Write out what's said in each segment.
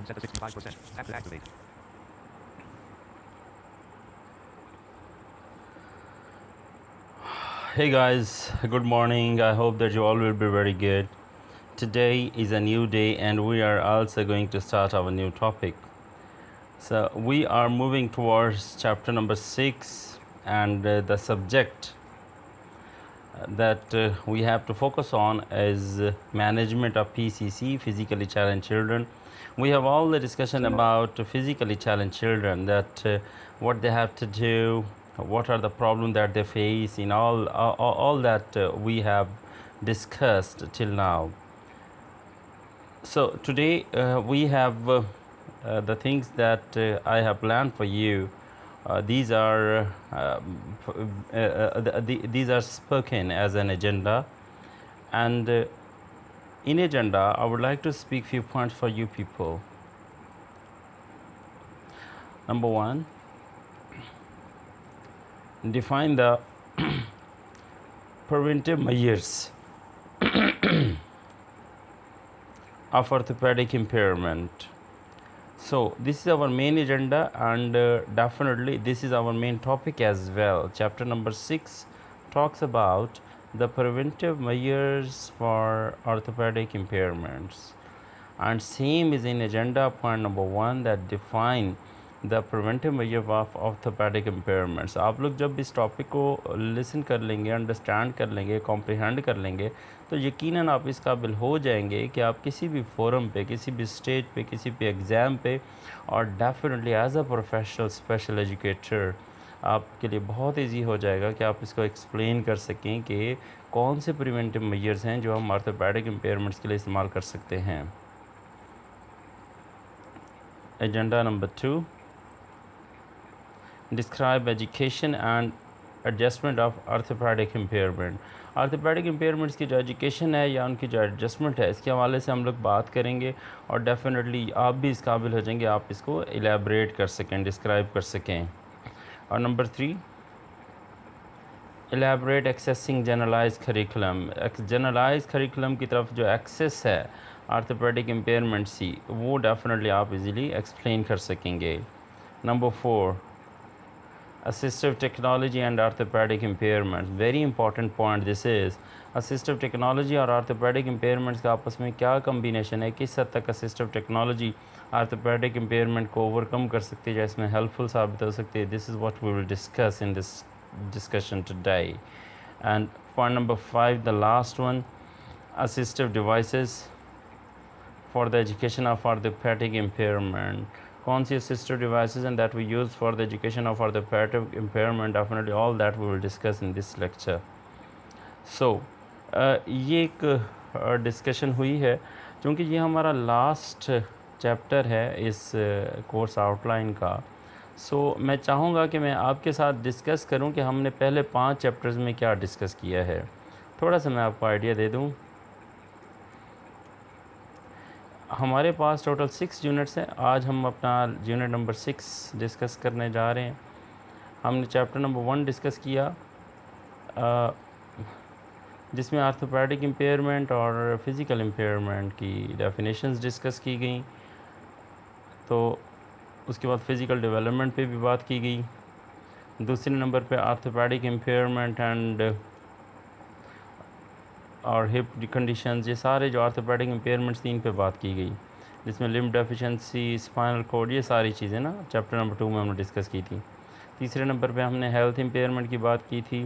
Volume set to 65%. Tap to activate. Hey guys, good morning. I hope that you all will be very good. Today is a new day and we are also going to start our new topic. So, we are moving towards chapter number 6 and the subject that we have to focus on is management of PCC, physically challenged children. We have all the discussion about physically challenged children, that what they have to do, what are the problems that they face, in all that we have discussed till now. So today we have the things that I have planned for you. These are these are spoken as an agenda, and in agenda I would like to speak few points for you people. Number one, define the preventive measures of orthopedic impairment. So this is our main agenda, and definitely this is our main topic as well. Chapter number 6 talks about the preventive measures for orthopedic impairments, and same is in agenda point number 1 that define the preventive measure of orthopaedic impairments. आप लोग जब इस topic को listen कर लेंगे, understand कर लेंगे, comprehend कर लेंगे, तो यकीनन आप इस काबिल हो जाएंगे कि आप किसी भी फोरम पे, किसी भी स्टेज पे, किसी भी एग्ज़ाम पे, और definitely as a professional special educator आपके लिए बहुत ईजी हो जाएगा कि आप इसको एक्सप्लेन कर सकें कि कौन से प्रिवेंटिव मेजर्स हैं जो हम ऑर्थोपैडिक इम्पेयरमेंट्स के लिए इस्तेमाल कर सकते हैं. Agenda number 2, describe education and adjustment of orthopedic impairment. Orthopaedic impairments की जो एजुकेशन है या उनकी जो एडजस्टमेंट है, इसके हवाले से हम लोग बात करेंगे, और डेफिनेटली आप भी इस काबिल हो जाएंगे, आप इसको एलेबरेट कर सकें, डिस्क्राइब कर सकें. और number 3, elaborate accessing generalise curriculum. Generalise curriculum की तरफ जो एक्सेस है ऑर्थोपैडिक इम्पेयरमेंट सी, वो डेफिनेटली आप इजीली एक्सप्लेन कर सकेंगे. Number 4, assistive technology and orthopedic impairments. Very important point this is. assistive technology और orthopedic impairments का आपस में क्या combination है, किस हद तक assistive technology orthopedic impairment को overcome कर सकती है, इसमें helpful साबित हो सकती है. This is what we will discuss in this discussion today. And point number 5, the last one, assistive devices for the education of orthopedic impairment. कौन सी assistive devices and that we use for the education of orthopedic impairment, definitely all that we will discuss in this lecture. So ये एक discussion हुई है, क्योंकि ये हमारा last chapter है इस कोर्स आउटलाइन का. सो मैं चाहूँगा कि मैं आपके साथ डिस्कस करूँ कि हमने पहले 5 चैप्टर्स में क्या डिस्कस किया है. थोड़ा सा मैं आपको आइडिया दे दूँ. हमारे पास टोटल 6 यूनिट्स हैं. आज हम अपना यूनिट नंबर 6 डिस्कस करने जा रहे हैं. हमने चैप्टर नंबर 1 डिस्कस किया, जिसमें आर्थोपैडिक इम्पेयरमेंट और फिज़िकल इम्पेयरमेंट की डेफिनेशंस डिस्कस की गई. तो उसके बाद फ़िज़िकल डेवलपमेंट पे भी बात की गई. दूसरे नंबर पे आर्थोपैडिक इम्पेयरमेंट एंड और हिप कंडीशंस, ये सारे जो आर्थोपैडिक इम्पेयरमेंट्स थी इन पे बात की गई, जिसमें लिम्ब डेफिशिएंसी, स्पाइनल कॉर्ड, ये सारी चीज़ें ना चैप्टर नंबर 2 में हमने डिस्कस की थी. तीसरे नंबर पे हमने हेल्थ इम्पेयरमेंट की बात की थी.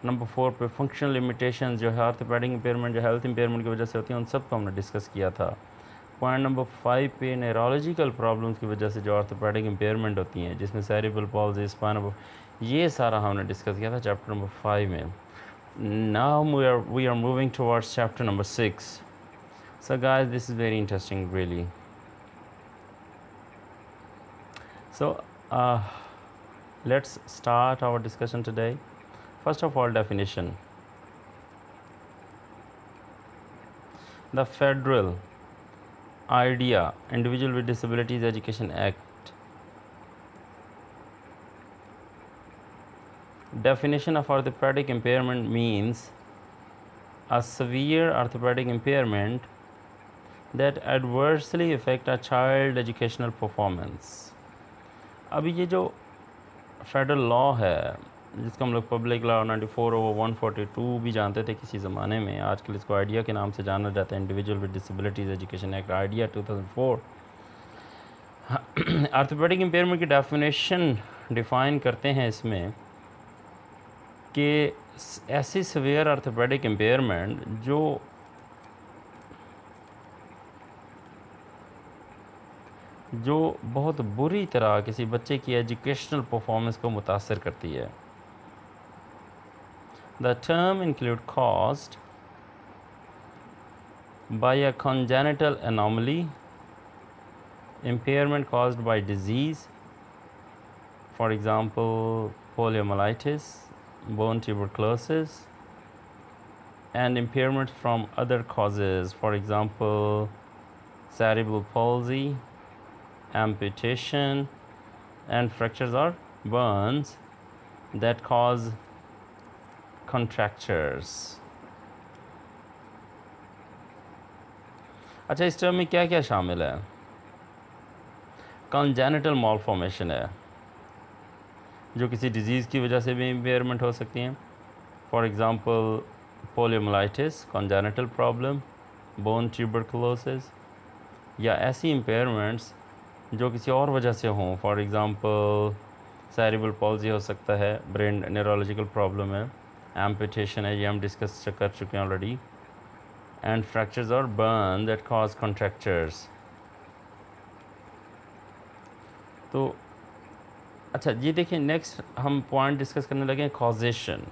नंबर 4 पे फंक्शनल लिमिटेशंस जो है आर्थोपैडिक इम्पेयरमेंट जो हेल्थ इम्पेयरमेंट की वजह से होती हैं, उन सब को हमने डिस्कस किया था. पॉइंट नंबर 5 पे न्यूरोलॉजिकल प्रॉब्लम्स की वजह से जो आर्थोपैडिक इम्पेयरमेंट होती हैं, जिसमें सेरिब्रल पॉल्सी, स्पाइनल, ये सारा हमने डिस्कस किया था चैप्टर नंबर 5 में. Now we are moving towards chapter number 6. So guys, this is very interesting really. So let's start our discussion today. First of all, definition. The Federal IDEA, Individual with Disabilities Education Act. Definition of orthopedic impairment means a severe orthopedic impairment that adversely affect a child educational performance. अभी ये जो federal law है जिसको हम लोग public law 94/142 भी जानते थे किसी ज़माने में, आजकल इसको आइडिया के नाम से जाना जाता है, individual with disabilities education act idea 2004, orthopaedic impairment की डेफिनेशन डिफ़ाइन करते हैं इसमें कि ऐसी सीवियर आर्थोपेडिक इम्पेयरमेंट जो बहुत बुरी तरह किसी बच्चे की एजुकेशनल परफॉर्मेंस को मुतासर करती है. The term include caused by a congenital anomaly, impairment caused by disease, for example poliomyelitis, bone tuberculosis, and impairment from other causes, for example cerebral palsy, amputation, and fractures or burns that cause contractures. अच्छा, इस term में क्या क्या शामिल है? Congenital मॉलफॉर्मेशन है जो किसी डिज़ीज़ की वजह से भी इम्पेयरमेंट हो सकती हैं, for example poliomyelitis congenital problem, bone tuberculosis, या ऐसी इम्पेयरमेंट्स जो किसी और वजह से हों, फॉर एग्ज़ाम्पल सेरिब्रल पॉल्जी हो सकता है, ब्रेन न्यूरोलॉजिकल प्रॉब्लम है, एम्पुटेशन है, ये हम डिस्कस कर चुके हैं ऑलरेडी, एंड फ्रैक्चर्स और बर्न दैट कॉज कॉन्ट्रैक्चर्स. तो अच्छा ये देखिए, नेक्स्ट हम पॉइंट डिस्कस करने लगे हैं causation.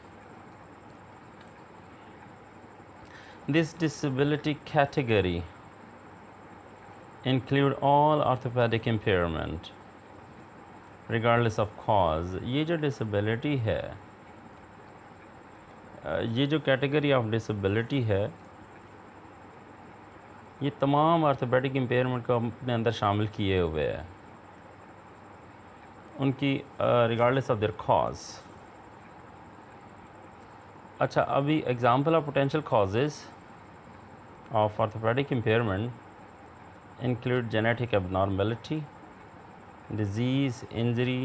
This disability category include all orthopedic impairment regardless of cause. ये जो डिसेबिलिटी है, ये जो कैटेगरी ऑफ डिसेबिलिटी है, ये तमाम ऑर्थोपेडिक इम्पेयरमेंट को अपने अंदर शामिल किए हुए है, उनकी रिगार्डलेस ऑफ देयर कॉज. अच्छा, अभी example of potential causes of orthopaedic impairment include genetic abnormality, disease, injury,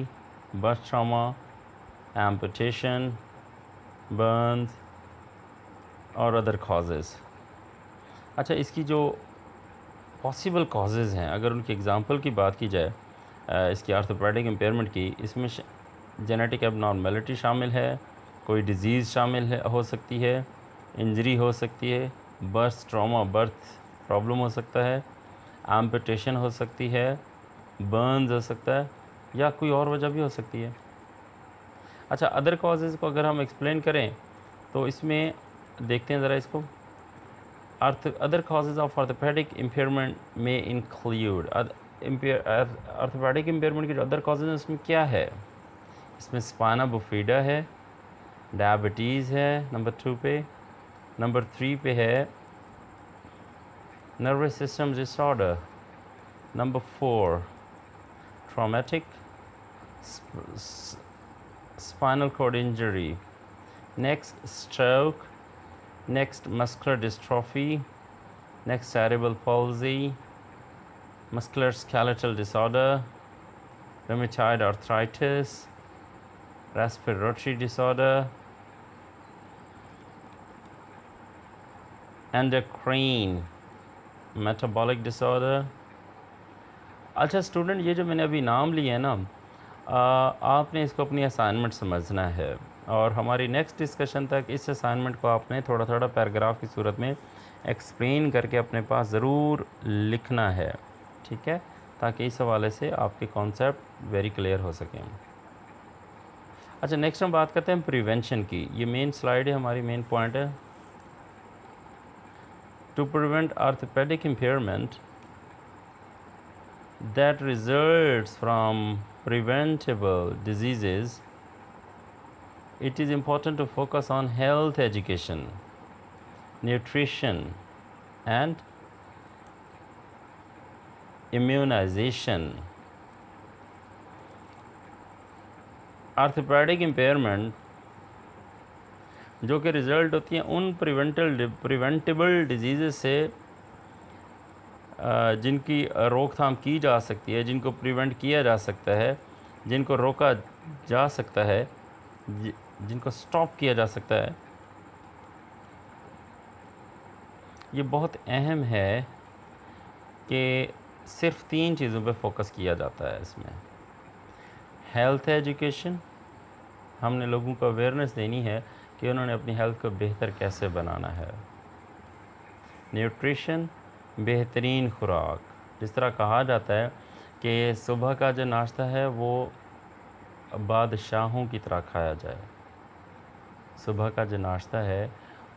birth trauma, amputation, burns और other causes. अच्छा, इसकी जो पॉसिबल कॉजेज़ हैं, अगर उनकी एग्ज़ाम्पल की बात की जाए इसकी आर्थोपेडिक इम्पेयरमेंट की, इसमें जेनेटिक एबनॉर्मेलिटी शामिल है, कोई डिज़ीज़ शामिल है, हो सकती है, इंजरी हो सकती है, बर्थ ट्रॉमा बर्थ प्रॉब्लम हो सकता है, एम्पुटेशन हो सकती है, बर्न्स हो सकता है, या कोई और वजह भी हो सकती है. अच्छा, अदर कॉजेज़ को अगर हम एक्सप्लेन करें तो इसमें देखते हैं ज़रा इसको. Other causes of orthopaedic impairment में इंक्लूड ऑर्थोपेडिक इम्पेयरमेंट के जो अदर कॉजेज़ हैं उसमें क्या है? इसमें स्पाइना बिफिडा है, डायबिटीज़ है नंबर 2 पे, नंबर 3 पे है nervous system disorder, number 4 traumatic spinal cord injury, next stroke, next muscular dystrophy, next cerebral palsy, muscular skeletal disorder, rheumatoid arthritis, respiratory disorder, endocrine metabolic disorder. अच्छा student, ये जो मैंने अभी नाम लिए हैं ना, आपने इसको अपनी असाइनमेंट समझना है, और हमारी नेक्स्ट डिस्कशन तक इस असाइनमेंट को आपने थोड़ा थोड़ा पैराग्राफ की सूरत में एक्सप्लेन करके अपने पास ज़रूर लिखना है, ठीक है, ताकि इस हवाले से आपके कॉन्सेप्ट वेरी क्लियर हो सकें. अच्छा, नेक्स्ट हम बात करते हैं प्रिवेंशन की. ये मेन स्लाइड है, हमारी मेन पॉइंट है. To prevent orthopedic impairment that results from preventable diseases, it is important to focus on health education, nutrition, and immunization. Orthopedic impairment जो कि रिज़ल्ट होती हैं उन प्रिवेंटेबल डिजीज़ से जिनकी रोकथाम की जा सकती है, जिनको प्रिवेंट किया जा सकता है, जिनको रोका जा सकता है, जिनको स्टॉप किया जा सकता है, ये बहुत अहम है कि सिर्फ 3 चीज़ों पे फोकस किया जाता है इसमें। हेल्थ एजुकेशन, हमने लोगों को अवेयरनेस देनी है कि उन्होंने अपनी हेल्थ को बेहतर कैसे बनाना है। न्यूट्रिशन, बेहतरीन खुराक, जिस तरह कहा जाता है कि सुबह का जो नाश्ता है वो बादशाहों की तरह खाया जाए। सुबह का जो नाश्ता है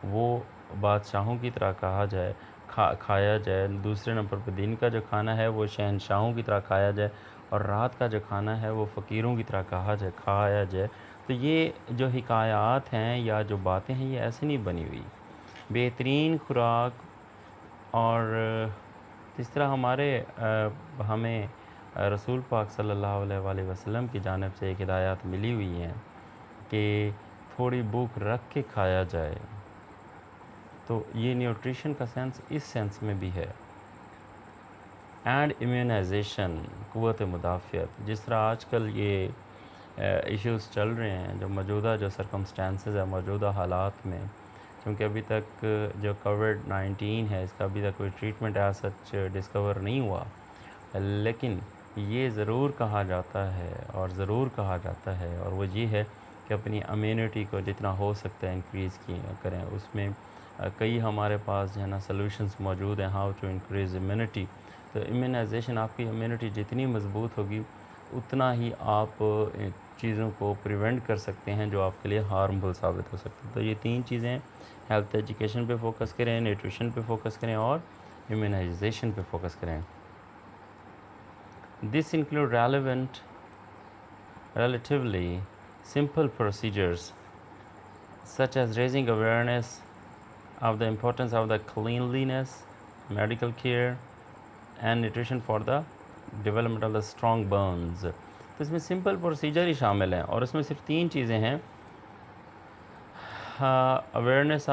वो बादशाहों की तरह खाया जाए। दूसरे नंबर पर दिन का जो खाना है वो शहंशाहों की तरह खाया जाए, और रात का जो खाना है वो फ़कीरों की तरह खाया जाए। तो ये जो हिकायात हैं या जो बातें हैं ये ऐसे नहीं बनी हुई। बेहतरीन खुराक, और जिस तरह हमें रसूल पाक सल्लल्लाहु अलैहि वसल्लम की जानिब से एक हिदायत मिली हुई हैं कि थोड़ी भूख रख के खाया जाए, तो ये न्यूट्रिशन का सेंस इस सेंस में भी है। एंड इम्यूनाइजेशन, क़ुव्वत मुदाफ़ियत, जिस तरह आजकल ये इश्यूज़ चल रहे हैं, जो सरकमस्टेंसेस है मौजूदा हालात में, क्योंकि अभी तक जो कोविड-19 है इसका अभी तक कोई ट्रीटमेंट एज़ सच डिस्कवर नहीं हुआ, लेकिन ये ज़रूर कहा जाता है और वो ये है कि अपनी इम्यूनिटी को जितना हो सकता है इंक्रीज़ करें। उसमें कई हमारे पास जो है ना सॉल्यूशंस मौजूद हैं हाउ टू इंक्रीज़ इम्यूनिटी। तो इम्यूनाइजेशन, आपकी इम्यूनिटी जितनी मज़बूत होगी उतना ही आप चीज़ों को प्रिवेंट कर सकते हैं जो आपके लिए हार्मफुल साबित हो सकते हैं। तो ये 3 चीज़ें, हेल्थ एजुकेशन पे फोकस करें, न्यूट्रिशन पे फोकस करें और इम्यूनाइजेशन पे फोकस करें। This include relatively simple procedures such as raising awareness of the importance of the cleanliness, medical care and nutrition for the development of the strong bones। तो इसमें simple procedure ही शामिल हैं और इसमें सिर्फ 3 चीज़ें हैं। Awareness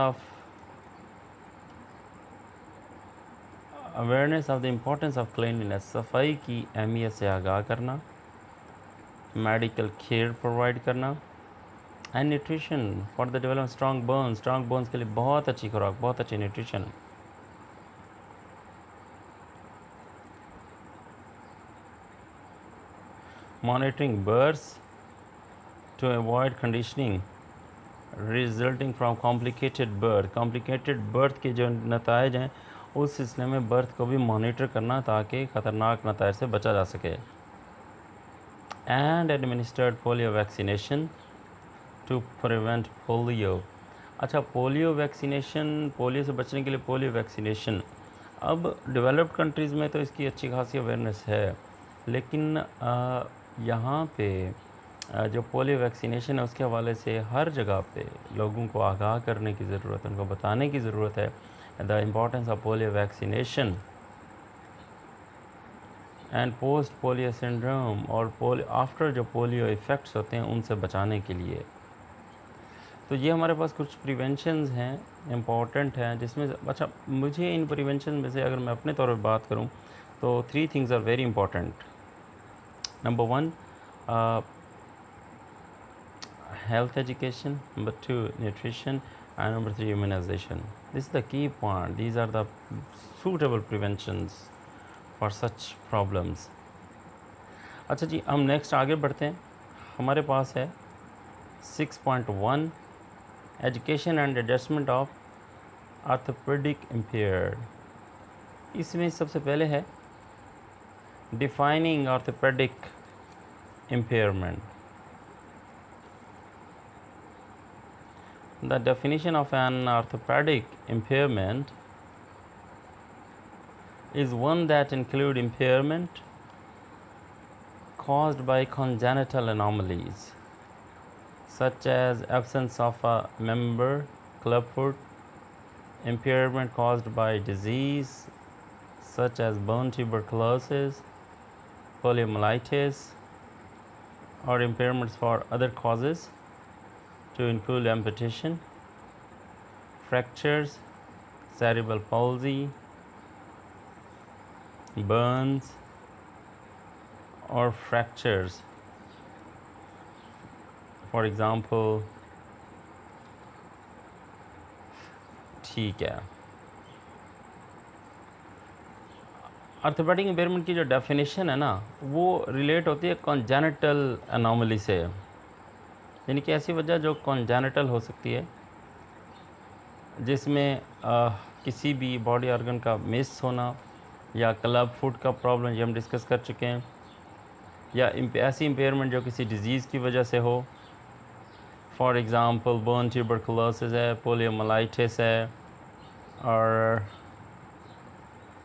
of the importance of cleanliness, सफाई की अहमियत से आगाह करना, मेडिकल केयर प्रोवाइड करना, and nutrition for the development strong bones के लिए बहुत अच्छी खुराक, बहुत अच्छी nutrition. Monitoring births to avoid conditioning resulting from complicated birth के जो नताइज हैं उस सिलसिले में बर्थ को भी मॉनिटर करना ताकि ख़तरनाक नताइज से बचा जा सके। And administered polio vaccination to prevent polio. अच्छा, पोलियो वैक्सीनेशन, पोलियो से बचने के लिए पोलियो वैक्सीनेशन। अब डेवलप्ड कंट्रीज़ में तो इसकी अच्छी खासी अवेयरनेस है, लेकिन यहाँ पे जो पोलियो वैक्सीनेशन है उसके हवाले से हर जगह पे लोगों को आगाह करने की ज़रूरत है, उनको बताने की ज़रूरत है the importance of polio vaccination and post polio syndrome, और आफ्टर जो पोलियो इफ़ेक्ट्स होते हैं उनसे बचाने के लिए। तो ये हमारे पास कुछ प्रिवेंशंस हैं, इम्पॉर्टेंट हैं, जिसमें अच्छा मुझे इन प्रिवेंशन में से अगर मैं अपने तौर पर बात करूं तो 3 things are very important. Number 1 health education, number 2 nutrition, and number 3 immunization. This is the key point. These are the suitable preventions for such problems. अच्छा जी, हम नेक्स्ट आगे बढ़ते हैं। हमारे पास है 6.1 education and adjustment of orthopaedic impaired. इसमें सबसे पहले है defining orthopaedic impairment. The definition of an orthopedic impairment is one that includes impairment caused by congenital anomalies such as absence of a member, clubfoot, impairment caused by disease such as bone tuberculosis, poliomyelitis, or impairments for other causes to include amputation, fractures, cerebral palsy, burns or fractures. For example, ठीक है, orthopaedic impairment की जो definition है ना, वो relate होती है congenital anomaly से, यानी कि ऐसी वजह जो कॉन्जेनिटल हो सकती है, जिसमें किसी भी बॉडी ऑर्गन का मिस होना, या क्लब फुट का प्रॉब्लम, ये हम डिस्कस कर चुके हैं, या ऐसी इम्पेयरमेंट जो किसी डिज़ीज़ की वजह से हो। फॉर एग्ज़ाम्पल बोन ट्यूबरकुलोसिस है, पोलियोमाइलाइटिस है, और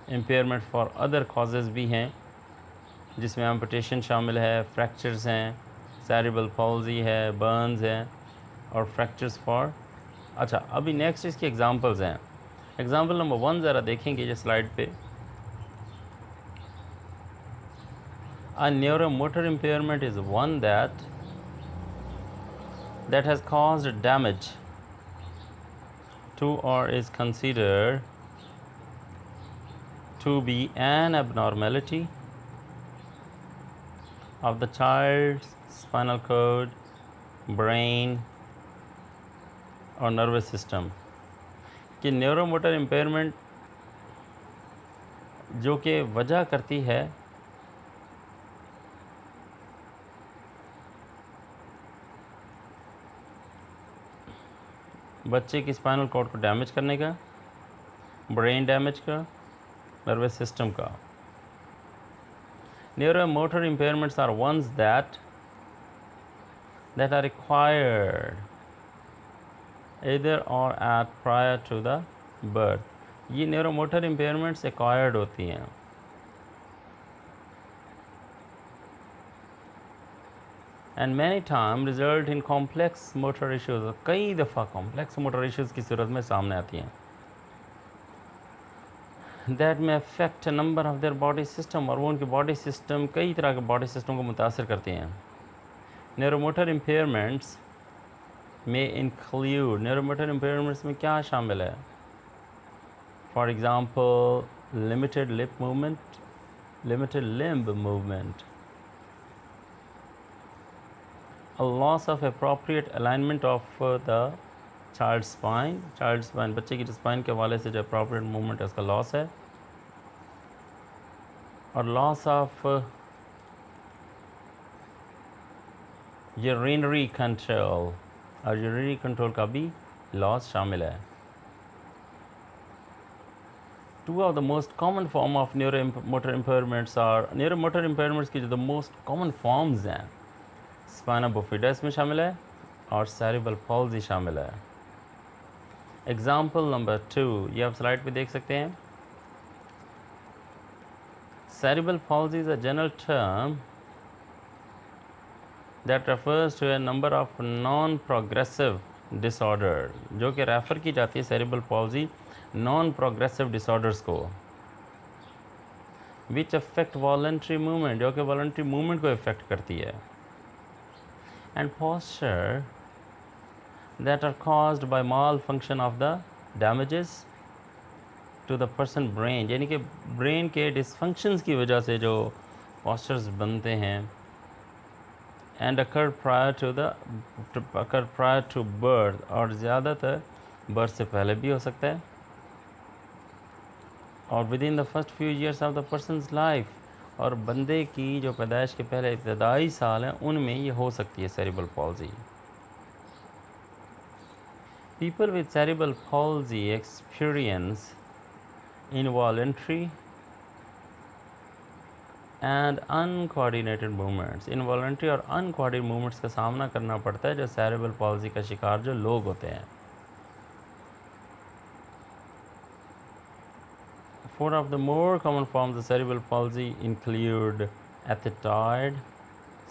इम्पेयरमेंट फॉर अदर कॉजेज़ भी हैं, जिसमें एम्पुटेशन शामिल है, फ्रैक्चर्स हैं, सेरिब्रल पॉल्जी है, बर्न्स हैं, और फ्रैक्चर्स फॉर। अच्छा, अभी नेक्स्ट इसकी एग्जांपल्स हैं। एग्जांपल नंबर 1 ज़रा देखेंगे ये स्लाइड पे। A neuromotor impairment is one that has caused damage to or is considered to be an abnormality of the child's spinal cord, brain और नर्वस सिस्टम। कि न्यूरोमोटर इम्पेयरमेंट जो कि वजह करती है बच्चे की स्पाइनल कॉर्ड को डैमेज करने का, ब्रेन डैमेज का, नर्वस सिस्टम का। Neuromotor impairments are ones that are acquired either or at prior to the birth। ये न्यूरोमोटर इम्पेयरमेंट्स एक्वायर्ड होती हैं, and many time result in complex motor issues. कई दफ़ा कॉम्प्लेक्स मोटर इश्यूज की सूरत में सामने आती हैं, दैट में affect number of their body system, और वो उनकी बॉडी सिस्टम, कई तरह के बॉडी सिस्टम को मुतासर करती हैं। न्यूरोमोटर इम्पेयरमेंट्स में इंक्लूड, न्यूरोमोटर इम्पेयरमेंट्स में क्या शामिल है? For example limited lip movement, limited limb movement, a loss of appropriate alignment of the child spine, बच्चे की स्पाइन के हवाले से जो appropriate movement है उसका लॉस है, और लॉस ऑफ यूरिनरी कंट्रोल, और यूरिनरी कंट्रोल का भी लॉस शामिल है। Two of the most common form of neuromotor impairments are, neuromotor impairments की जो द मोस्ट कॉमन फॉर्म्स हैं, स्पाइना बिफिडा इसमें शामिल है, और सेरिब्रल पॉल्जी शामिल है। एग्जाम्पल नंबर 2 ये आप स्लाइड पे देख सकते हैं। Cerebral palsy is a general term that refers to a number of non progressive disorder, जो कि रेफ़र की जाती है cerebral palsy non progressive disorders को, विच अफेक्ट वॉलंटरी मूवमेंट, जो कि वॉलंटरी मूवमेंट को इफेक्ट करती है, and posture that are caused by malfunction of the damages to the person brain, यानी कि ब्रेन के डिसफंक्शंस की वजह से जो postures बनते हैं, and occur prior to birth, और ज़्यादातर बर्थ से पहले भी हो सकता है, और within the first few years of the person's life, और बंदे की जो पैदाइश के पहले इब्तदाई साल हैं उनमें ये हो सकती है cerebral palsy. People with cerebral palsy experience involuntary and uncoordinated movements, involuntary और अनकोऑर्डिनेटेड मूवमेंट्स का सामना करना पड़ता है जो सेरिब्रल पॉल्जी का शिकार जो लोग होते हैं। Four of the more common forms of cerebral palsy include athetoid,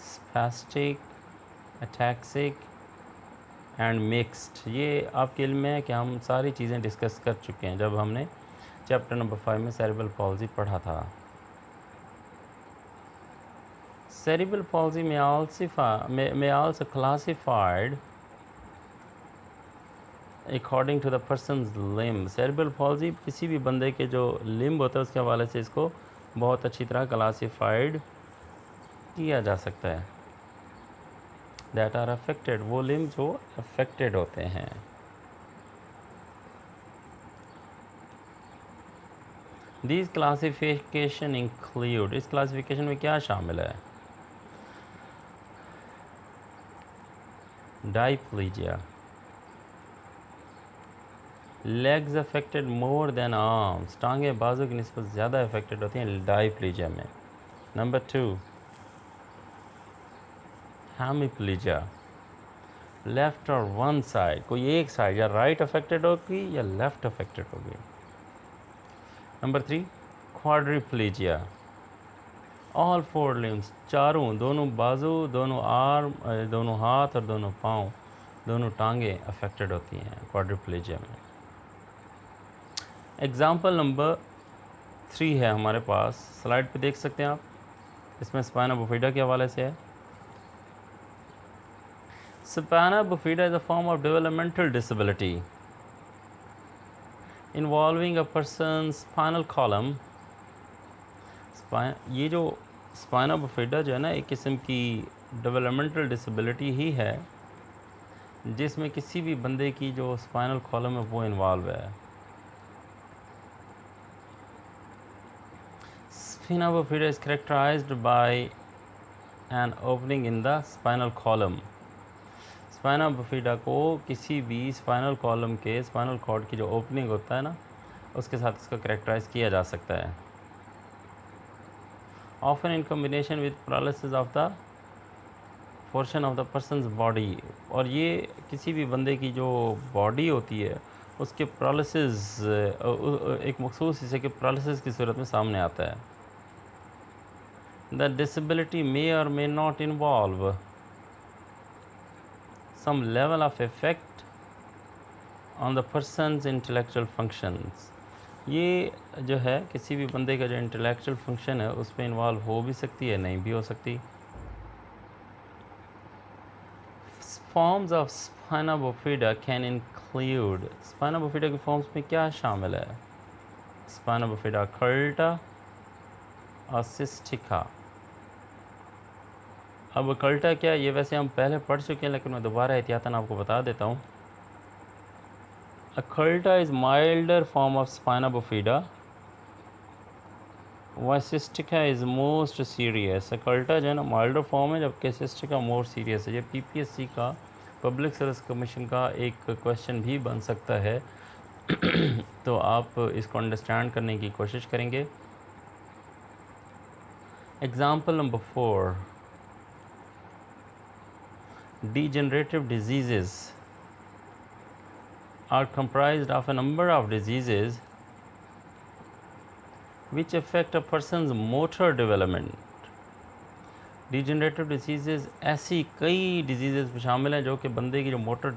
spastic, ataxic and mixed। ये आपके इल्म में है कि हम सारी चीज़ें डिस्कस कर चुके हैं जब हमने चैप्टर नंबर 5 में cerebral palsy पढ़ा था। Cerebral palsy may also classified according to the person's limb. Cerebral palsy किसी भी बंदे के जो लिम्ब होता है उसके हवाले से इसको बहुत अच्छी तरह क्लासीफाइड किया जा सकता है। दैट आर अफेक्टेड, वो लिम्ब जो अफेक्टेड होते हैं। दिस क्लासिफिकेशन इंक्लूड, इस क्लासिफिकेशन में क्या शामिल है? Diplegia, legs affected more than arms, टांगें बाजू की निस्बत ज़्यादा अफेक्टेड होती हैं डाइप्लीजिया में। नंबर 2 हेमिप्लीजिया, लेफ्ट और वन साइड, कोई एक साइड या राइट अफेक्टेड होगी या लेफ्ट अफेक्टेड होगी। नंबर 3 क्वाड्रिप्लीजिया, ऑल फोर लिम्स, चारों, दोनों बाजू, दोनों आर्म, दोनों हाथ और दोनों पाँव, दोनों टांगें अफेक्टेड होती हैं क्वाड्रिप्लीजिया में। एग्ज़ाम्पल नंबर 3 है हमारे पास, स्लाइड पे देख सकते हैं आप, इसमें स्पाइना बिफिडा के हवाले से है। Spina bifida is a form of developmental disability involving a person spinal column. ये जो स्पाइना बिफिडा जो है ना, एक किस्म की डेवलपमेंटल डिसेबिलिटी ही है जिसमें किसी भी बंदे की जो स्पाइनल कॉलम है वो इन्वॉल्व है। Spina bifida is characterised by an opening in the spinal column. Spina bifida को किसी भी स्पाइनल कॉलम के, स्पाइनल कॉर्ड की जो ओपनिंग होता है ना, उसके साथ इसको कैरेक्टराइज किया जा सकता है। Often in combination with paralysis of the portion of the persons body, और ये किसी भी बंदे की जो बॉडी होती है उसके पैरालिसिस, एक मखसूस हिस्से के पैरालिसिस की सूरत में सामने आता है। द डिसेबिलिटी मे और may not involve some level of effect on the person's intellectual functions। ये जो है किसी भी बंदे का जो इंटेलेक्चुअल फंक्शन है उस पर इन्वॉल्व हो भी सकती है, नहीं भी हो सकती। Forms of spina bifida can include, spina bifida के फॉर्म्स में क्या शामिल है? स्पाइना बिफिडा कर्टा और सिस्टिका। अब कर्टा क्या, ये वैसे हम पहले पढ़ चुके हैं लेकिन मैं दोबारा एहतियातन आपको बता देता हूँ। Occulta is milder form of spina bifida, cystica is most serious. Occulta जो है ना माइल्डर फॉर्म है, जबकि सिस्टिका मोर सीरियस है। ये पीपीएससी का, पब्लिक सर्विस कमीशन का एक क्वेश्चन भी बन सकता है तो आप इसको अंडरस्टैंड करने की कोशिश करेंगे। Example number 4, degenerative diseases are comprised of a number of diseases which affect a person's motor development। degenerative diseases ऐसी कई diseases शामिल हैं जो कि बंदे की जो मोटर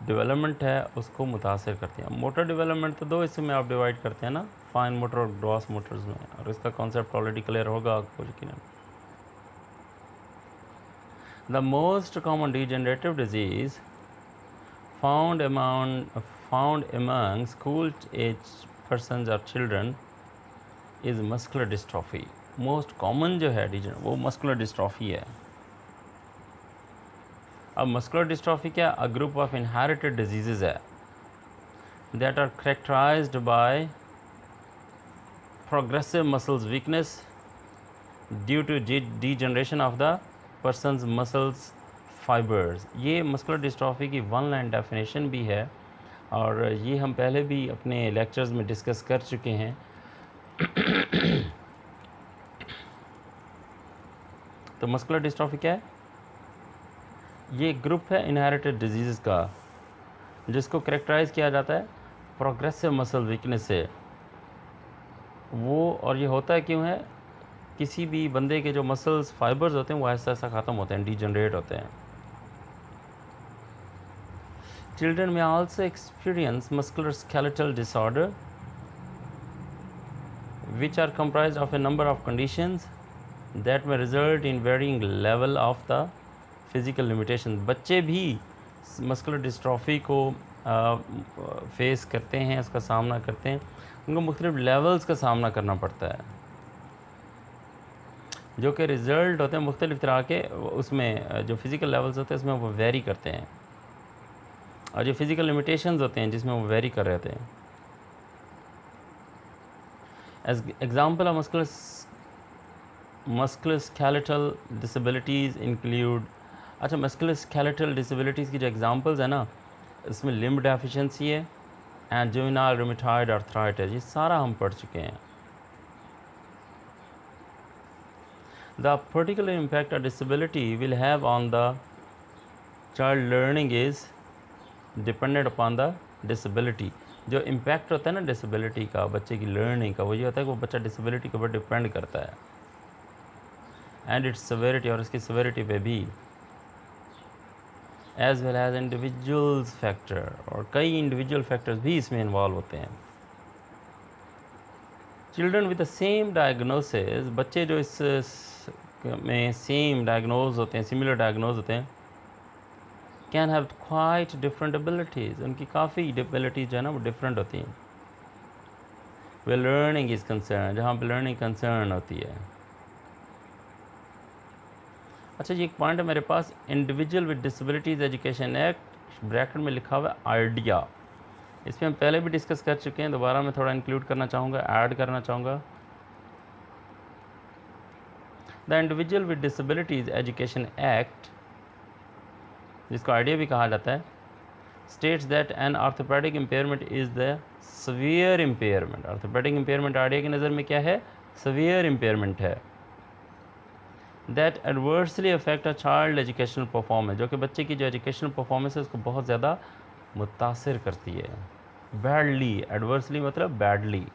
डेवलपमेंट है उसको मुतासर करती हैं। मोटर डेवलपमेंट तो दो हिस्से में आप डिवाइड करते हैं ना, फाइन मोटर और ग्रॉस मोटर्स में, और इसका कॉन्सेप्ट ऑलरेडी क्लियर होगा आपको यकीनन। The most common degenerative disease found among school age persons or children is muscular dystrophy। Most common जो है वो muscular dystrophy है। अब muscular dystrophy क्या, a group of inherited diseases है that are characterized by progressive muscles weakness due to degeneration of the persons muscles fibres. ये muscular dystrophy की one line definition भी है और ये हम पहले भी अपने लेक्चर्स में डिस्कस कर चुके हैं। तो मस्कुलर डिस्ट्रॉफी क्या है? ये ग्रुप है इनहेरिटेड डिजीज़ का जिसको करेक्टराइज़ किया जाता है प्रोग्रेसिव मसल वीकनेस से। वो, और ये होता है क्यों है, किसी भी बंदे के जो मसल्स फाइबर्स होते हैं वो ऐसा ऐसा ख़त्म होते हैं, डीजनरेट होते हैं। चिल्ड्रन में also experience muscular skeletal disorder which are comprised of a number of conditions that may result in varying level of the physical limitations। बच्चे भी मस्कुलर डिस्ट्रॉफी को फेस करते हैं, उसका सामना करते हैं, उनको मुख्तलिफ लेवल्स का सामना करना पड़ता है, जो कि रिज़ल्ट होते हैं मुख्तलिफ़ तरह के, उसमें जो फ़िज़िकल लेवल्स होते हैं उसमें वो वेरी करते हैं, और जो फ़िज़िकल लिमिटेशंस होते हैं जिसमें वो वेरी कर रहे होते हैं। As example of musculoskeletal disabilities include, अच्छा मस्कुलोस्केलेटल डिसेबिलिटीज़ की जो एग्जांपल्स है ना, इसमें लिम्ब डेफिशिएंसी है एंड जुवेनाइल रूमेटॉइड आर्थराइटिस, ये सारा हम पढ़ चुके हैं। The particular impact a disability will have on the child learning is dependent upon the disability। जो इम्पैक्ट होता है ना डिसेबिलिटी का बच्चे की लर्निंग का, वो ये होता है कि वो बच्चा डिसेबिलिटी के ऊपर डिपेंड करता है, एंड इट्स सेवेरिटी, और इसकी सेवेरिटी पे भी, as well as individuals factor, और कई इंडिविजुअल फैक्टर्स भी इसमें इन्वॉल्व होते हैं। Children with the same diagnosis, बच्चे जो इस में सेम डायग्नोज होते हैं, सिमिलर डायग्नोज होते हैं, can have quite different abilities, उनकी काफ़ी एबिलिटीज़ जो है ना वो डिफरेंट होती हैं। वे लर्निंग इज़ कंसर्न, जहाँ पर लर्निंग कंसर्न होती है। अच्छा, ये एक पॉइंट है मेरे पास, individual with disabilities education act, bracket में लिखा हुआ है आइडिया। इस पर हम पहले भी डिस्कस कर चुके हैं, दोबारा मैं थोड़ा इंक्लूड करना चाहूँगा, ऐड करना चाहूँगा। The individual with disabilities education act, जिसको आइडिया भी कहा जाता है, states that an orthopaedic impairment is the severe impairment. Orthopaedic impairment IDEA की नज़र में क्या है? सवियर इम्पेयरमेंट है। That adversely affect a child educational performance, जो कि बच्चे की जो एजुकेशनल परफॉर्मेंस है उसको बहुत ज़्यादा मुतासिर करती है। बैडली, एडवर्सली मतलब badly.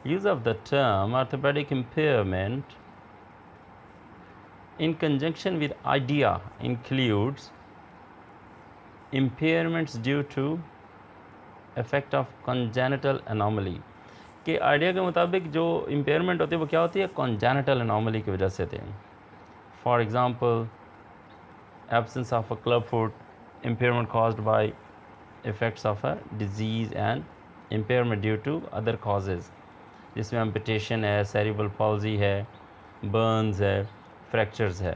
Use of the term orthopaedic impairment in conjunction with idea includes impairments due to effect of congenital anomaly। कि आइडिया के मुताबिक जो इम्पेयरमेंट होती है वो क्या होती है? कॉन्जेनिटल एनॉमली की वजह से होते हैं। For example, absence of a club foot, impairment caused by effects of a disease and impairment due to other causes, जिसमें एम्पुटेशन है, सेरिब्रल पॉल्जी है, बर्न्स है, फ्रैक्चर्स है।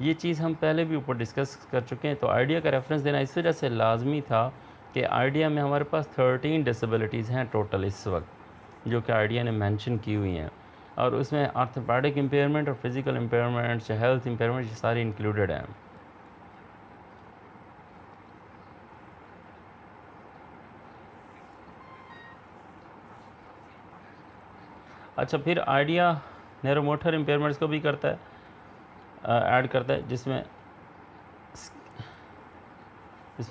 ये चीज़ हम पहले भी ऊपर डिस्कस कर चुके हैं। तो आइडिया का रेफरेंस देना इस वजह से लाजमी था कि आइडिया में हमारे पास 13 डिसेबिलिटीज़ हैं टोटल इस वक्त, जो कि आइडिया ने मेंशन की हुई हैं, और उसमें आर्थोपेडिक इम्पेयरमेंट और फिज़िकल इम्पेयरमेंट्स, हेल्थ इम्पेयरमेंट, ये सारी इंक्लूडेड हैं। अच्छा, फिर आइडिया न्यूरोमोटर इम्पेयरमेंट्स को भी करता है, ऐड करता है, जिसमें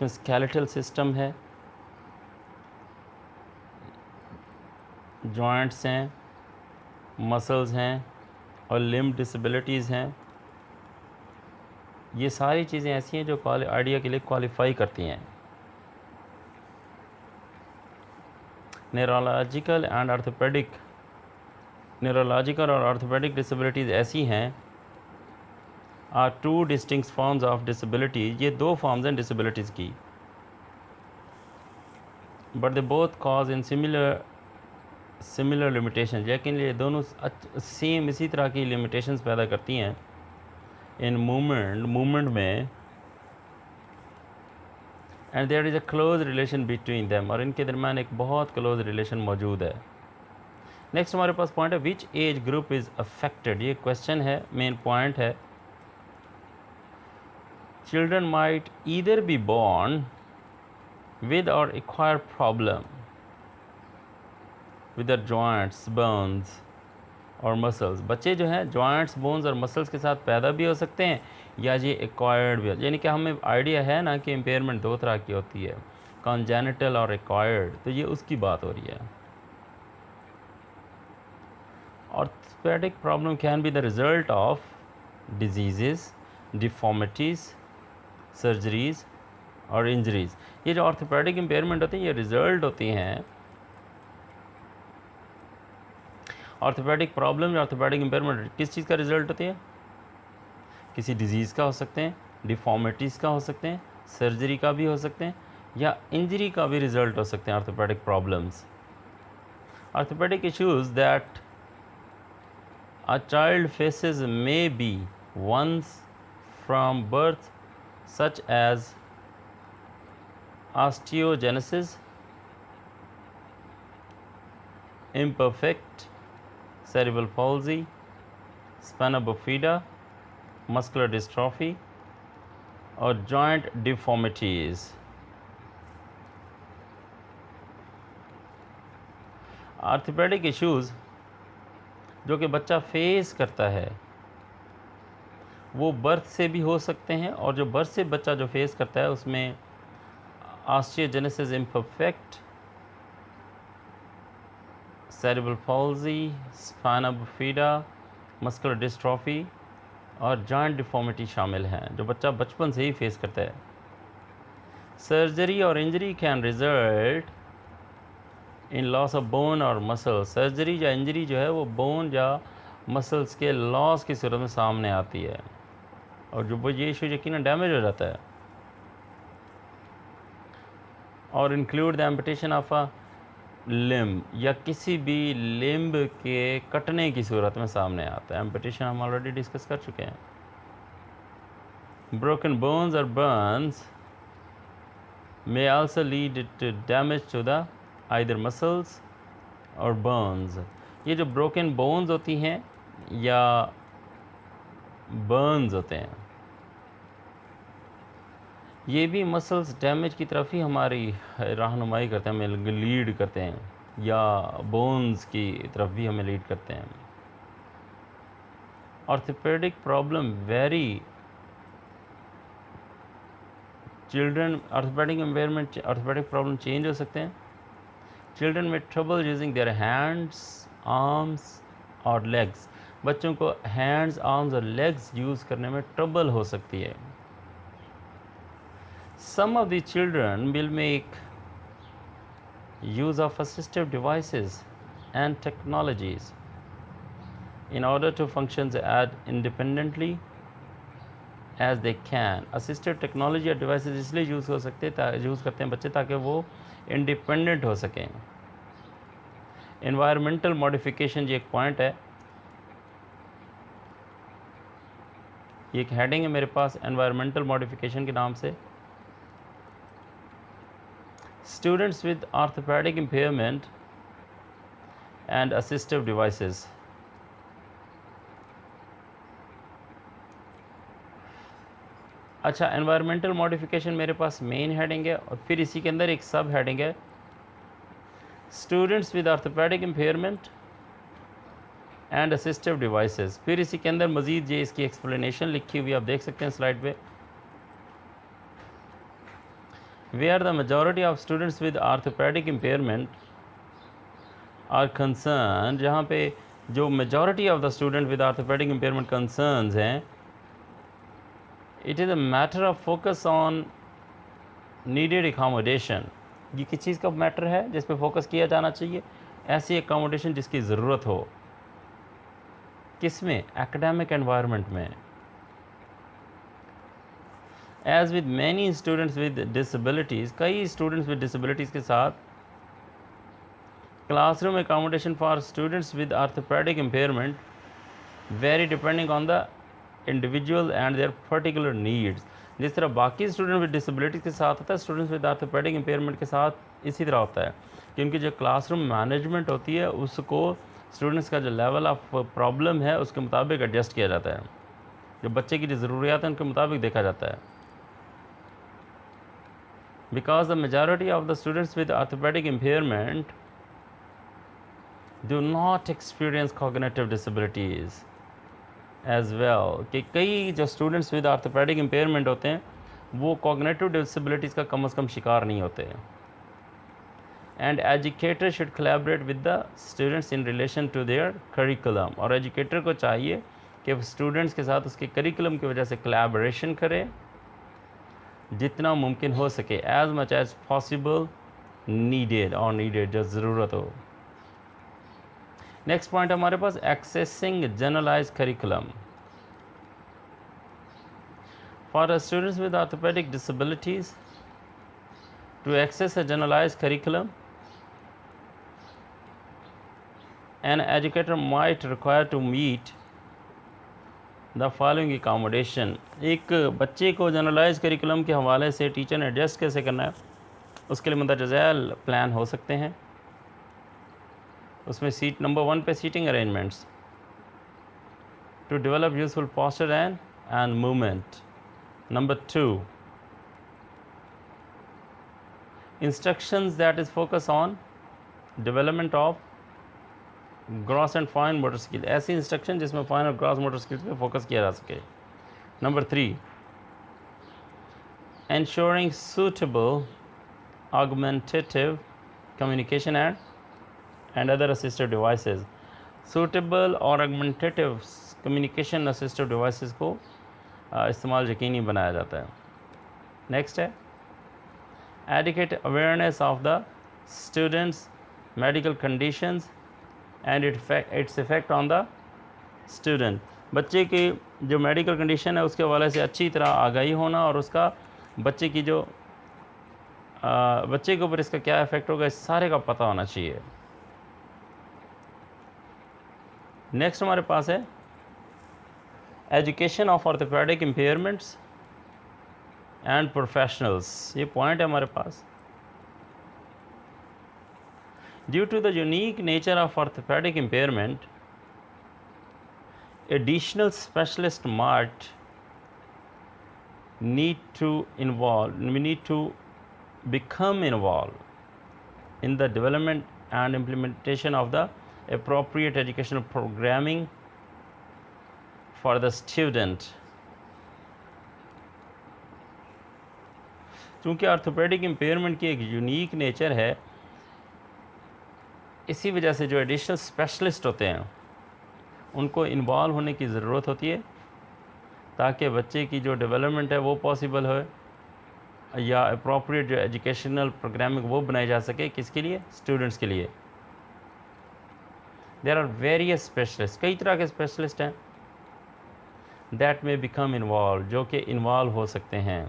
स्केलेटल सिस्टम है, जॉइंट्स हैं, मसल्स हैं और लिम्ब डिसेबिलिटीज़ हैं। ये सारी चीज़ें ऐसी हैं जो आइडिया के लिए क्वालिफाई करती हैं। न्यूरोलॉजिकल और ऑर्थोपेडिक डिसेबिलिटीज़ ऐसी हैं, are two distinct forms of disabilities, ये दो फॉर्म्स हैं डिसेबिलिटीज़ की, but they both cause in similar limitation, लेकिन ये दोनों सेम इसी तरह की लिमिटेशंस पैदा करती हैं। इन मूवमेंट में, and there is a close relation between them, और इनके दरमियान एक बहुत क्लोज रिलेशन मौजूद है। नेक्स्ट हमारे पास पॉइंट है, which age group is affected. ये क्वेश्चन है, मेन पॉइंट है। Children might either be born with और acquire problem with the joints, bones और मसल्स। बच्चे जो हैं जॉइंट्स, बोन्स और मसल्स के साथ पैदा भी हो सकते हैं, या ये एक्वायर्ड भी, यानी कि हमें आइडिया है ना कि इम्पेयरमेंट दो तरह की होती है, कॉन्जेनिटल और एक्वायर्ड, तो ये उसकी बात हो रही है। Orthopaedic problem can be the result of disease, deformities, surgeries और इंजरीज़। ये जो ऑर्थोपेडिक इम्पेयरमेंट होती हैं ये रिज़ल्ट होती हैं, ऑर्थोपेडिक प्रॉब्लम या ऑर्थोपेडिक इम्पेयरमेंट किस चीज़ का रिजल्ट होती है? किसी डिजीज़ का हो सकते हैं, डिफॉर्मिटीज़ का हो सकते हैं, सर्जरी का भी हो सकते हैं, या इंजरी का भी रिजल्ट हो सकते हैं orthopaedic problems. Orthopaedic issues that a child faces may be ones from birth such as osteogenesis, imperfect cerebral palsy, spina bifida, muscular dystrophy और joint deformities। आर्थोपेडिक इश्यूज़ जो कि बच्चा फेस करता है वो बर्थ से भी हो सकते हैं, और जो बर्थ से बच्चा जो फेस करता है उसमें osteogenesis imperfect, cerebral palsy, spina bifida, muscular dystrophy और जॉइंट डिफॉर्मिटी शामिल हैं जो बच्चा बचपन से ही फेस करता है। सर्जरी और injury can result in loss of bone और मसल। सर्जरी या इंजरी जो है वो बोन या मसल्स के लॉस की सूरत में सामने आती है, और जो वो ये इशू यकीनन डैमेज हो जाता है। और include the amputation of a limb, या किसी भी लिम्ब के कटने की सूरत में सामने आता है। एम्पुटेशन हम ऑलरेडी डिस्कस कर चुके हैं। ब्रोकन बोन्स और Burns may also lead to damage to the either muscles or bones। ये जो broken bones होती हैं या burns होते हैं, ये भी मसल्स डैमेज की तरफ ही हमारी रहनुमाई करते हैं, हमें लीड करते हैं, या बोन्स की तरफ भी हमें लीड करते हैं। Orthopaedic problem very children, orthopaedic impairment, orthopaedic problem change हो सकते हैं। चिल्ड्रन में trouble using their hands, arms और लेग्स, बच्चों को हैंड्स, आर्म्स और लेग्स यूज़ करने में ट्रबल हो सकती है। Some of the children will make use of assistive devices and technologies in order to function as independently as they can। assistive technology और devices इसलिए यूज़ करते हैं बच्चे ताकि वो इंडिपेंडेंट हो सकें। एनवायरमेंटल मॉडिफिकेशन, ये एक पॉइंट है, ये एक हेडिंग है मेरे पास एनवायरमेंटल मॉडिफिकेशन के नाम से। Students with orthopedic impairment and assistive devices। अच्छा, एनवायरमेंटल मॉडिफिकेशन मेरे पास मेन हेडिंग है, और फिर इसी के अंदर एक सब हेडिंग है students with orthopaedic impairment and assistive devices. फिर इसी के अंदर मज़ीद ये इसकी एक्सप्लेनेशन लिखी हुई आप देख सकते हैं स्लाइड पे। Where the majority of students with orthopedic impairment are concerned, जहाँ पे जो majority of the student with orthopedic impairment concerns हैं, it is a matter of focus on needed accommodation। ये किस चीज़ का मैटर है जिस पे फोकस किया जाना चाहिए? ऐसी एकोमोडेशन जिसकी ज़रूरत हो। किस में? एकेडमिक एनवायरनमेंट में। As with many students with disabilities, कई students with disabilities के साथ classroom accommodation for students with orthopedic impairment vary depending on the individual and their particular needs। जिस तरह बाकी स्टूडेंट विद डिसेबिलिटीज़ के साथ होता है, स्टूडेंट्स विद ऑर्थोपेडिक इम्पेयरमेंट के साथ इसी तरह होता है कि उनकी जो क्लासरूम मैनेजमेंट होती है उसको स्टूडेंट्स का जो लेवल ऑफ प्रॉब्लम है उसके मुताबिक एडजस्ट किया जाता है, जो बच्चे की जो ज़रूरियात हैं उनके मुताबिक देखा जाता है। Because the majority of the students with orthopedic impairment do not experience cognitive disabilities as well, कि कई जो students with orthopedic impairment होते हैं वो cognitive disabilities का कम से कम शिकार नहीं होते। And educator should collaborate with the students in relation to their curriculum, और educator को चाहिए कि students के साथ उसके curriculum की वजह से collaboration करें जितना मुमकिन हो सके, as much as possible needed, और नीडेड जो ज़रूरत हो। नेक्स्ट पॉइंट हमारे पास accessing generalise curriculum for students with orthopaedic disabilities To access a generalized curriculum, an educator might require to meet the following accommodation. एक बच्चे को जनरलाइज करिकुलम के हवाले से टीचर ने एडजस्ट कैसे करना है, उसके लिए मंदरजाल प्लान हो सकते हैं। उसमें सीट नंबर 1 पे seating arrangements, to develop useful posture and movement. Number 2, instructions that is focus on development of gross and fine motor skill, ऐसी इंस्ट्रक्शन जिसमें फाइन और ग्रॉस मोटर स्किल्स पे फोकस किया जा सके। Number 3, ensuring suitable augmentative communication and other assistive devices। suitable और augmentative communication assistive devices को इस्तेमाल यकीनी बनाया जाता है। नेक्स्ट है adequate awareness of the students medical conditions and its effect on the student। बच्चे की जो मेडिकल कंडीशन है उसके हवाले से अच्छी तरह आगाही होना और उसका बच्चे की जो बच्चे के ऊपर इसका क्या इफ़ेक्ट होगा, इस सारे का पता होना चाहिए। नेक्स्ट हमारे पास है education of orthopedic impairments and professionals. ये पॉइंट है हमारे पास। Due to the unique nature of orthopaedic impairment, additional specialist might need to become involved in the development and implementation of the appropriate educational programming for the student। चूँकि orthopaedic impairment की एक unique nature है, इसी वजह से जो additional specialist होते हैं उनको इन्वॉल्व होने की ज़रूरत होती है ताकि बच्चे की जो डेवलपमेंट है वो पॉसिबल हो या अप्रोप्रिएट जो एजुकेशनल प्रोग्रामिंग वो बनाई जा सके। किसके लिए? स्टूडेंट्स के लिए। देयर आर वेरियस स्पेशलिस्ट, कई तरह के स्पेशलिस्ट हैं दैट में बिकम इन्वॉल्व, जो कि इन्वॉल्व हो सकते हैं।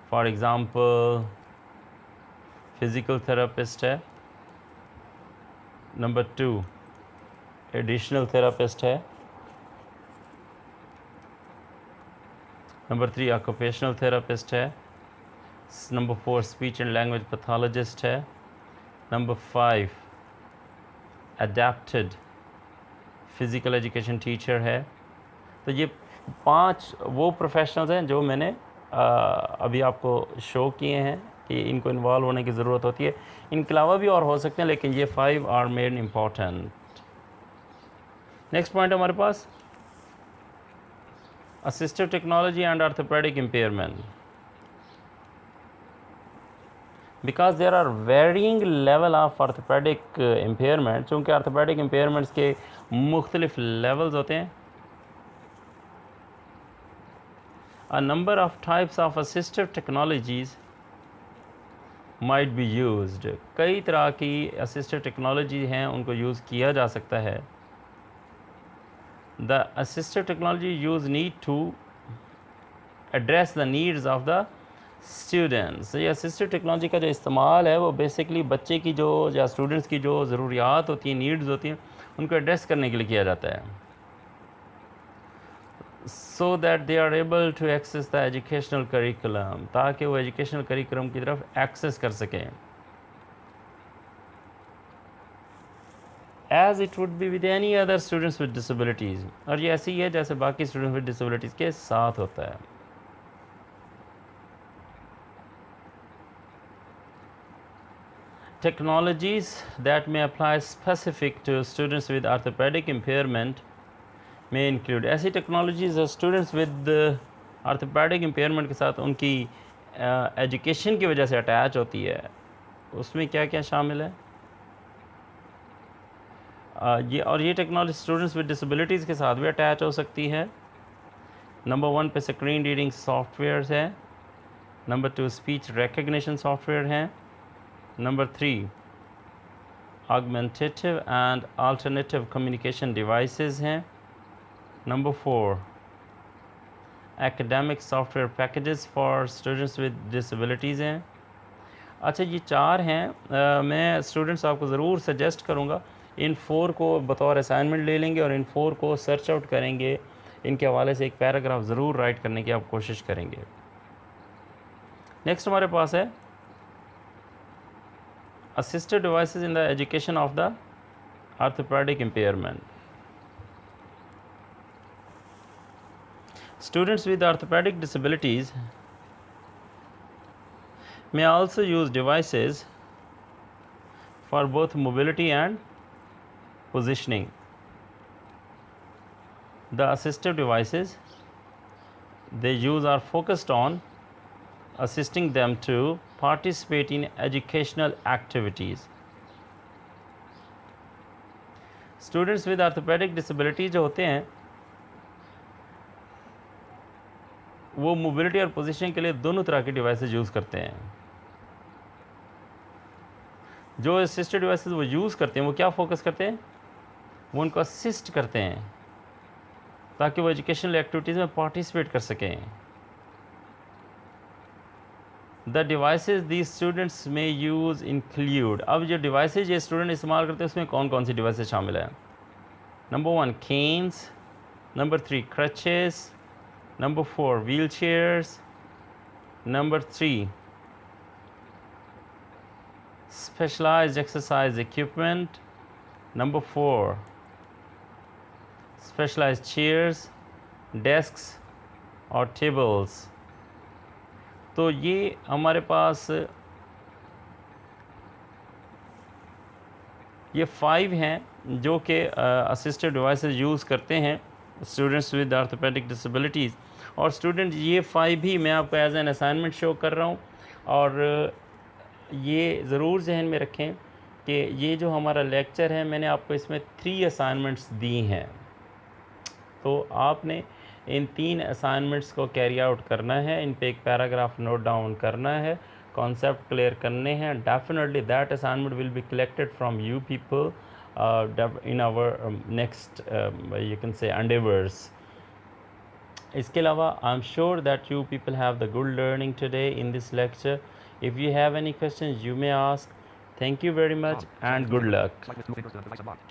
फॉर एग्ज़ाम्पल फिज़िकल थेरापिस्ट है, नंबर 2 एडिशनल थेरापिस्ट है, नंबर 3 ऑक्यूपेशनल थेरापिस्ट है, number 4 speech and language pathologist है, number 5 adapted physical education teacher है। तो ये 5 वो प्रोफेशनल्स हैं जो मैंने अभी आपको शो किए हैं कि इनको इन्वॉल्व होने की ज़रूरत होती है। इनके अलावा भी और हो सकते हैं, लेकिन ये 5 are main important. Next point हमारे पास assistive technology and orthopedic impairment। because there are varying level of orthopedic impairment, चूँकि orthopedic impairments के मुख्तलिफ levels होते हैं, a number of types of assistive technologies might be used। कई तरह की assistive technology हैं, उनको यूज़ किया जा सकता है। The assistive technology used need to address the needs of the students। ये assistive technology का जो इस्तेमाल है वो बेसिकली बच्चे की जो या स्टूडेंट्स की जो ज़रूरियात होती हैं, नीड्स होती हैं, उनको एड्रेस करने के लिए किया जाता है, so that they are able to access the educational curriculum, ताकि वो एजुकेशनल करिकुलम की तरफ एक्सेस कर सकें, as it would be with any other students with disabilities। और ये ऐसी ही है जैसे बाकी स्टूडेंट्स विद डिसेबिलिटीज़ के साथ होता है। Technologies that may apply specific to students with orthopedic impairment may include, ऐसी technologies students with orthopaedic impairment के साथ उनकी एजुकेशन की वजह से अटैच होती है। उसमें क्या क्या शामिल है? ये टेक्नोलॉजी स्टूडेंट्स विद डिसेबिलिटीज़ के साथ भी अटैच हो सकती है। नंबर 1 पे स्क्रीन रीडिंग सॉफ्टवेयर्स है, नंबर 2 स्पीच रिकग्निशन सॉफ्टवेयर हैं, number 3 augmentative and alternative communication devices हैं, number 4 academic software packages for students with disabilities हैं, अच्छा ये 4 हैं, मैं स्टूडेंट्स आपको ज़रूर सजेस्ट करूँगा इन 4 को बतौर असाइनमेंट ले लेंगे और इन 4 को सर्च आउट करेंगे, इनके हवाले से एक पैराग्राफ ज़रूर राइट करने की आप कोशिश करेंगे। नेक्स्ट हमारे पास है assistive devices in the education of the orthopedic impairment. Students with orthopedic disabilities may also use devices for both mobility and positioning. The assistive devices they use are focused on assisting them to participate in educational activities. Students with orthopedic disability जो होते हैं वो mobility और positioning के लिए दोनों तरह के डिवाइसेस यूज़ करते हैं। जो असिस्टेड डिवाइसेस वो यूज़ करते हैं वो क्या फोकस करते हैं, वो उनको असिस्ट करते हैं ताकि वो एजुकेशनल एक्टिविटीज़ में पार्टिसिपेट कर सकें। द डिवाइसेस दीज स्टूडेंट्स में यूज़ इंक्लूड, अब जो डिवाइसेज ये स्टूडेंट इस्तेमाल करते हैं उसमें कौन कौन सी डिवाइसेज शामिल है। Number 1 canes, number 3 crutches, number 4 wheelchairs, number 3 specialized exercise equipment, number 4 specialized chairs, desks और tables। तो ये हमारे पास ये 5 हैं जो कि असिस्टेड डिवाइसेस यूज़ करते हैं स्टूडेंट्स विद आर्थोपेडिक डिसेबिलिटीज़। और स्टूडेंट ये 5 भी मैं आपको एज एन असाइनमेंट शो कर रहा हूँ और ये ज़रूर जहन में रखें कि ये जो हमारा लेक्चर है मैंने आपको इसमें 3 असाइनमेंट्स दी हैं, तो आपने इन 3 असाइनमेंट्स को कैरी आउट करना है, इन पे एक पैराग्राफ नोट डाउन करना है, कॉन्सेप्ट क्लियर करने हैं। Definitely that assignment will be collected from you people in our next you can say endeavours. इसके अलावा I am sure that you people have the good learning today in this lecture. If you have any questions, you may ask. Thank you very much and good luck. Select with two fingers to the device unlocked.